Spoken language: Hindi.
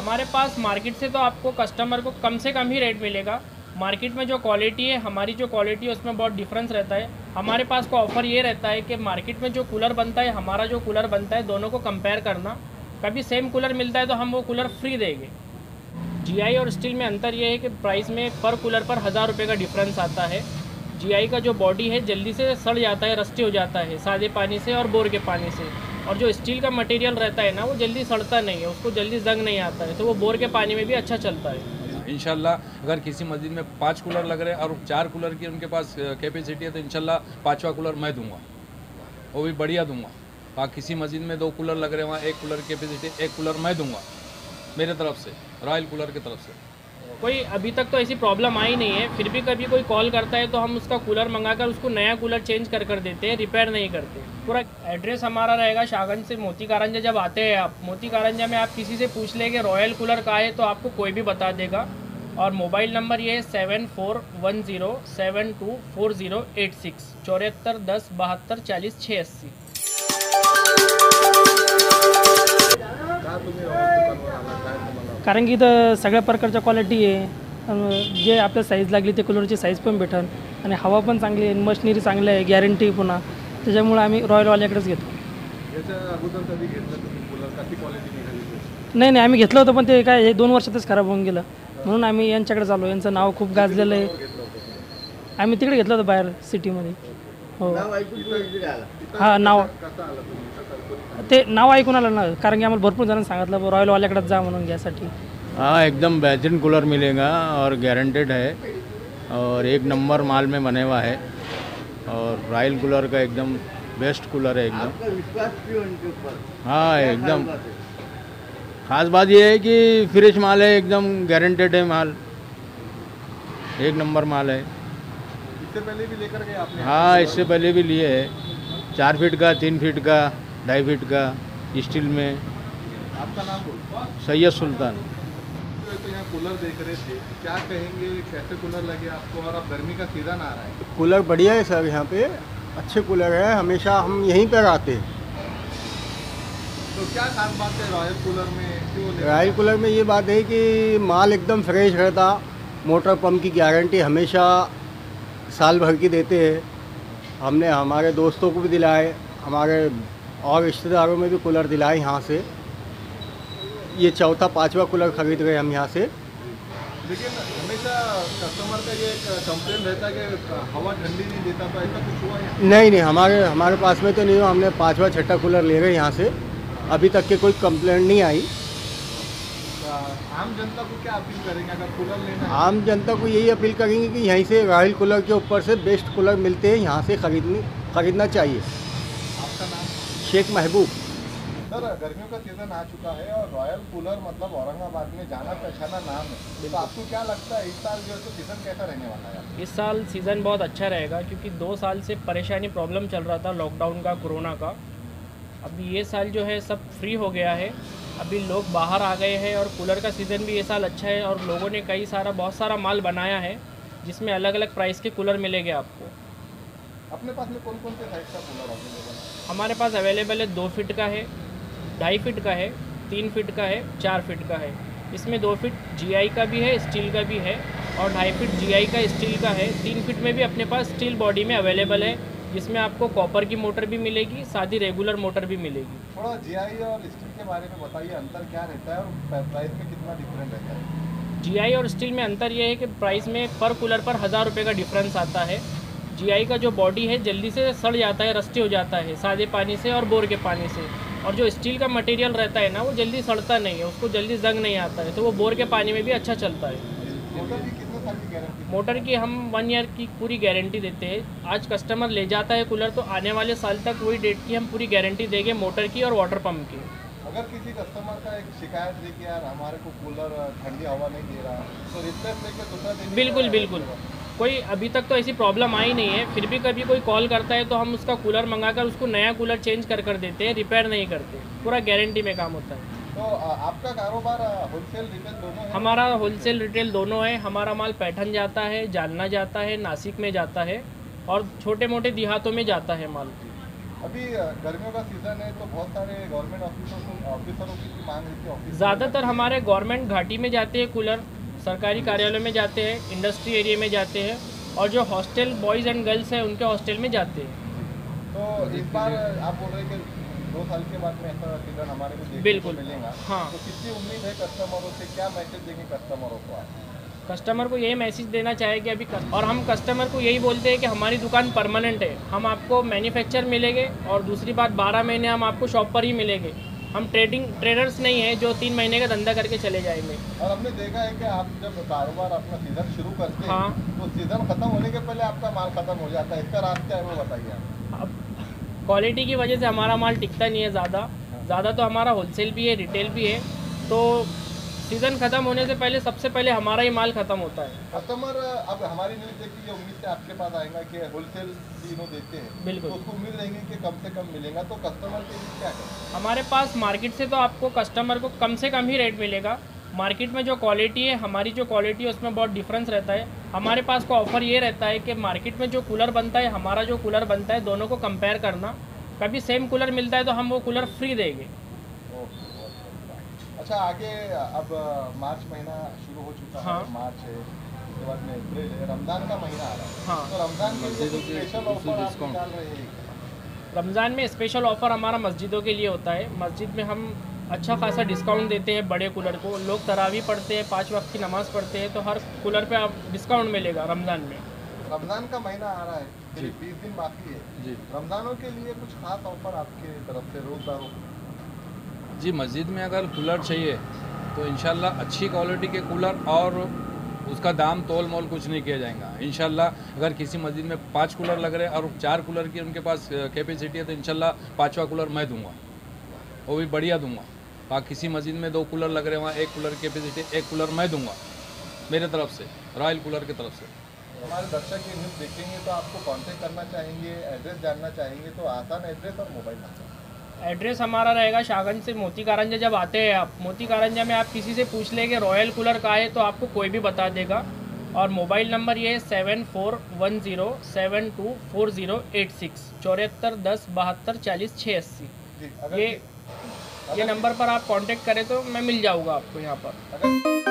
हमारे पास मार्केट से तो आपको कस्टमर को कम से कम ही रेट मिलेगा। मार्केट में जो क्वालिटी है, हमारी जो क्वालिटी है उसमें बहुत डिफरेंस रहता है। हमारे पास का ऑफ़र ये रहता है कि मार्केट में जो कूलर बनता है, हमारा जो कूलर बनता है, दोनों को कंपेयर करना। कभी सेम कूलर मिलता है तो हम वो कूलर फ्री देंगे। जीआई और स्टील में अंतर ये है कि प्राइस में पर कूलर पर 1000 रुपये का डिफरेंस आता है। जीआई का जो बॉडी है जल्दी से सड़ जाता है, रस्टी हो जाता है सादे पानी से और बोर के पानी से। और जो स्टील का मटेरियल रहता है ना, वो जल्दी सड़ता नहीं है, उसको जल्दी जंग नहीं आता है, तो वो बोर के पानी में भी अच्छा चलता है। इंशाल्लाह अगर किसी मस्जिद में 5 कूलर लग रहे हैं और 4 कूलर की उनके पास कैपेसिटी है तो इंशाल्लाह 5वां कूलर मैं दूंगा, वो भी बढ़िया दूंगा। वहाँ किसी मस्जिद में 2 कूलर लग रहे हैं, वहाँ 1 कूलर की कैपेसिटी 1 कूलर मैं दूंगा मेरे तरफ से, रॉयल कूलर की तरफ से। कोई अभी तक तो ऐसी प्रॉब्लम आई नहीं है, फिर भी कभी कोई कॉल करता है तो हम उसका कूलर मंगाकर उसको नया कूलर चेंज कर देते हैं, रिपेयर नहीं करते। पूरा एड्रेस हमारा रहेगा शाहगंज से मोती कारंजा। जब आते हैं आप मोती कारंजा में, आप किसी से पूछ लेंगे रॉयल कूलर कहाँ है तो आपको कोई भी बता देगा। और मोबाइल नंबर ये है 7410724086 74 10 72 40 680। कारण की इथं सगळ्या प्रकारच्या क्वालिटी आहे, जे आपल्या साईज लागली ते कूलरची साईज पण भेटेल आणि हवा पण चांगली आहे, मशिनरी चांगली आहे, गॅरंटी पुन्हा, त्याच्यामुळे आम्ही रॉयलवाल्याकडेच घेतो। याच्या अगोदर कधी घेतलं तुम्ही कूलर, कशी क्वालिटी निघाली? नाही आम्ही घेतलं होतं पण ते काय 2 वर्षातच खराब होऊन गेलं, म्हणून आम्ही यांच्याकडे चाललो। यांचं नाव खूप गाजलेलं आहे, आम्ही तिकडे घेतलं होतं बाहेर सिटीमध्ये। हो हां, नाव ते नाव ऐकून आलं ना, कारण की आम्हाला भरपूर जणांनी सांगितलं रॉयलवाल्याकडेच जा म्हणून घ्यासाठी। हाँ, एकदम बेहतरीन कूलर मिलेगा और गारंटेड है और 1 नंबर माल में बने हुआ है और रॉयल कूलर का एकदम बेस्ट कूलर है एकदम। आपका विश्वास क्यों उनके ऊपर? हाँ एकदम खास बात ये है कि फ्रेश माल है, एकदम गारंटेड है माल, 1 नंबर माल है। इससे पहले भी लेकर गए आपने? हाँ, इससे पहले भी लिए है, 4 फीट का, 3 फीट का, 2.5 फीट का स्टील में। आपका नाम बोल। सैयद सुल्तान। तो यहाँ कूलर देख रहे थे, क्या कहेंगे, कैसे कूलर लगे आपको? और अब गर्मी का सीजन आ रहा है। कूलर बढ़िया है सर, यहाँ पे अच्छे कूलर है, हमेशा हम यहीं पर आते हैं। तो क्या खास बात है रॉयल कूलर में, क्यों ले? रॉयल कूलर में ये बात है कि माल एकदम फ्रेश रहता, मोटर पंप की गारंटी हमेशा साल भर की देते हैं। हमने हमारे दोस्तों को भी दिलाए, हमारे और रिश्तेदारों में भी कूलर दिलाए यहाँ से। ये 4था 5वां कूलर खरीद रहे हम यहाँ से। लेकिन हमेशा कस्टमर का ये कंप्लेन रहता है कि हवा ठंडी नहीं देता, तो ऐसा कुछ हुआ है? नहीं, हमारे पास में तो नहीं हो, हमने 5वां 6ठा कूलर ले गए यहाँ से, अभी तक के कोई कंप्लेंट नहीं आई। आम जनता को क्या अपील करेंगे अगर कूलर लेना है? आम जनता को यही अपील करेंगे कि यहीं से रॉयल कूलर के ऊपर से बेस्ट कूलर मिलते हैं, यहाँ से खरीदना चाहिए। आपका नाम? शेख महबूब। सर, गर्मियों का सीजन आ चुका है और रॉयल कूलर मतलब औरंगाबाद में जाना पहचाना नाम है, तो आपको क्या लगता है इस साल जो है तो सीज़न कैसा रहने वाला है? इस साल सीज़न बहुत अच्छा रहेगा, क्योंकि 2 साल से परेशानी प्रॉब्लम चल रहा था, लॉकडाउन का, कोरोना का। अभी ये साल जो है सब फ्री हो गया है, अभी लोग बाहर आ गए हैं और कूलर का सीज़न भी ये साल अच्छा है। और लोगों ने बहुत सारा माल बनाया है जिसमें अलग अलग प्राइस के कूलर मिलेंगे आपको। अपने पास में कौन कौन से साइज का कूलर अवेलेबल है? हमारे पास अवेलेबल है 2 फीट का है, 2.5 फीट का है, 3 फीट का है, 4 फीट का है। इसमें 2 फीट जीआई का भी है, स्टील का भी है, और 2.5 फीट जीआई का स्टील का है। 3 फीट में भी अपने पास स्टील बॉडी में अवेलेबल है, जिसमें आपको कॉपर की मोटर भी मिलेगी, सादी रेगुलर मोटर भी मिलेगी। थोड़ा जीआई और स्टील के बारे में बताइए, अंतर क्या रहता है और प्राइस में कितना डिफरेंट रहता है? जीआई और स्टील में अंतर ये है कि प्राइस में पर कूलर पर 1000 रुपये का डिफरेंस आता है। जीआई का जो बॉडी है जल्दी से सड़ जाता है, रस्टी हो जाता है सादे पानी से और बोर के पानी से। और जो स्टील का मटेरियल रहता है ना, वो जल्दी सड़ता नहीं है, उसको जल्दी जंग नहीं आता है, तो वो बोर के पानी में भी अच्छा चलता है। मोटर की कितने साल की गारंटी? मोटर की हम 1 ईयर की पूरी गारंटी देते हैं। आज कस्टमर ले जाता है कूलर, तो आने वाले साल तक वही डेट की हम पूरी गारंटी देंगे, मोटर की और वाटर पंप की। अगर किसी कस्टमर का एक शिकायत है कि यार हमारे को कूलर ठंडी हवा नहीं दे रहा, तो रिप्लेस लेके दूसरा दिन? बिल्कुल, कोई अभी तक तो ऐसी प्रॉब्लम आई नहीं है, फिर भी कभी कोई कॉल करता है तो हम उसका कूलर मंगाकर उसको नया कूलर चेंज कर देते हैं, रिपेयर नहीं करते, पूरा गारंटी में काम होता है। तो आपका कारोबार होलसेल रिटेल दोनों है? हमारा होलसेल रिटेल दोनों है। हमारा माल पैठन जाता है, जालना जाता है, नासिक में जाता है और छोटे मोटे देहातों में जाता है माल। अभी गर्मियों का सीजन है तो बहुत सारे गवर्नमेंट ऑफिसरों की मांग रहती है ऑफिस ज़्यादातर हमारे गवर्नमेंट घाटी में जाते हैं कूलर, सरकारी कार्यालय में जाते हैं, इंडस्ट्री एरिया में जाते हैं और जो हॉस्टल बॉयज़ एंड गर्ल्स हैं उनके हॉस्टल में जाते हैं। तो इस बार आप बोल रहे हैं कि 2 साल के बाद में ऐसा सीजन हमारे को देखने को बिल्कुल। मिलेगा। हाँ। तो कितनी उम्मीद है कस्टमरों से, क्या मैसेज देंगे कस्टमरों को आप? कस्टमर को यही मैसेज देना चाहे कि और हम कस्टमर को यही बोलते हैं कि हमारी दुकान परमानेंट है, हम आपको मैन्युफैक्चर मिलेंगे और दूसरी बात 12 महीने हम आपको शॉप पर ही मिलेंगे। हम ट्रेडर्स नहीं है जो 3 महीने का धंधा करके चले जाएंगे। और हमने देखा है कि आप जब कारोबार अपना सीजन शुरू करते हैं हाँ। तो सीजन खत्म होने के पहले आपका माल खत्म हो जाता है, इसका राज क्या है वो बताइए आप। अब क्वालिटी की वजह से हमारा माल टिकता नहीं है ज़्यादा तो हमारा होलसेल भी है, रिटेल भी है, तो सीज़न ख़त्म होने से पहले सबसे पहले हमारा ही माल ख़त्म होता है। कस्टमर अब हमारी न्यूज़ देख के ये उम्मीद से आपके पास आएगा कि होलसेल तीनों देते हैं, बिल्कुल। तो उसको उम्मीद रहेंगे कि कम से कम मिलेगा, तो कस्टमर के लिए क्या करें? हमारे पास मार्केट से तो आपको कस्टमर को कम से कम ही रेट मिलेगा। मार्केट में जो क्वालिटी है, हमारी जो क्वालिटी है उसमें बहुत डिफरेंस रहता है। हमारे पास को ऑफ़र ये रहता है कि मार्केट में जो कूलर बनता है, हमारा जो कूलर बनता है, दोनों को कंपेयर करना। कभी सेम कूलर मिलता है तो हम वो कूलर फ्री देंगे। अच्छा, आगे अब मार्च महीना शुरू हो चुका हाँ। है, मार्च है, उसके बाद में अप्रैल है, रमज़ान का महीना आ रहा है। हाँ। तो रमज़ान के लिए कुछ स्पेशल ऑफर आप निकाल रहे हैं? रमज़ान में स्पेशल ऑफ़र हमारा मस्जिदों के लिए होता है। मस्जिद में हम अच्छा खासा डिस्काउंट देते हैं बड़े कूलर को। लोग तरावी पढ़ते हैं, 5 वक्त की नमाज़ पढ़ते हैं, तो हर कूलर पे आप डिस्काउंट मिलेगा रमज़ान में। रमज़ान का महीना आ रहा है, करीब 20 दिन बाकी है जी। रमज़ानों के लिए कुछ खास ऑफर आपके तरफ से रोज़दारों? जी, मस्जिद में अगर कूलर चाहिए तो इंशाल्लाह अच्छी क्वालिटी के कूलर और उसका दाम तोल मोल कुछ नहीं किया जाएगा। इंशाल्लाह अगर किसी मस्जिद में 5 कूलर लग रहे हैं और 4 कूलर की उनके पास कैपेसिटी है तो इंशाल्लाह 5वां कूलर मैं दूंगा, वो भी बढ़िया दूंगा। बाकी किसी मस्जिद में 2 कूलर लग रहे हैं, वहाँ 1 कूलर की कैपेसिटी, 1 कूलर मैं दूंगा मेरे तरफ से, रॉयल कूलर की तरफ से। हमारे दर्शक ये न्यूज़ देखेंगे तो आपको कांटेक्ट करना चाहेंगे, एड्रेस जानना चाहेंगे, तो आसान एड्रेस और मोबाइल नंबर। एड्रेस हमारा रहेगा शाहगंज से मोती कारंजा। जब आते हैं आप मोती कारंजा में, आप किसी से पूछ लेंगे रॉयल कूलर का है तो आपको कोई भी बता देगा। और मोबाइल नंबर ये है 7410724086 74 10 72 40 680। जी, अगर ये नंबर पर आप कांटेक्ट करें तो मैं मिल जाऊँगा आपको यहाँ पर। अगर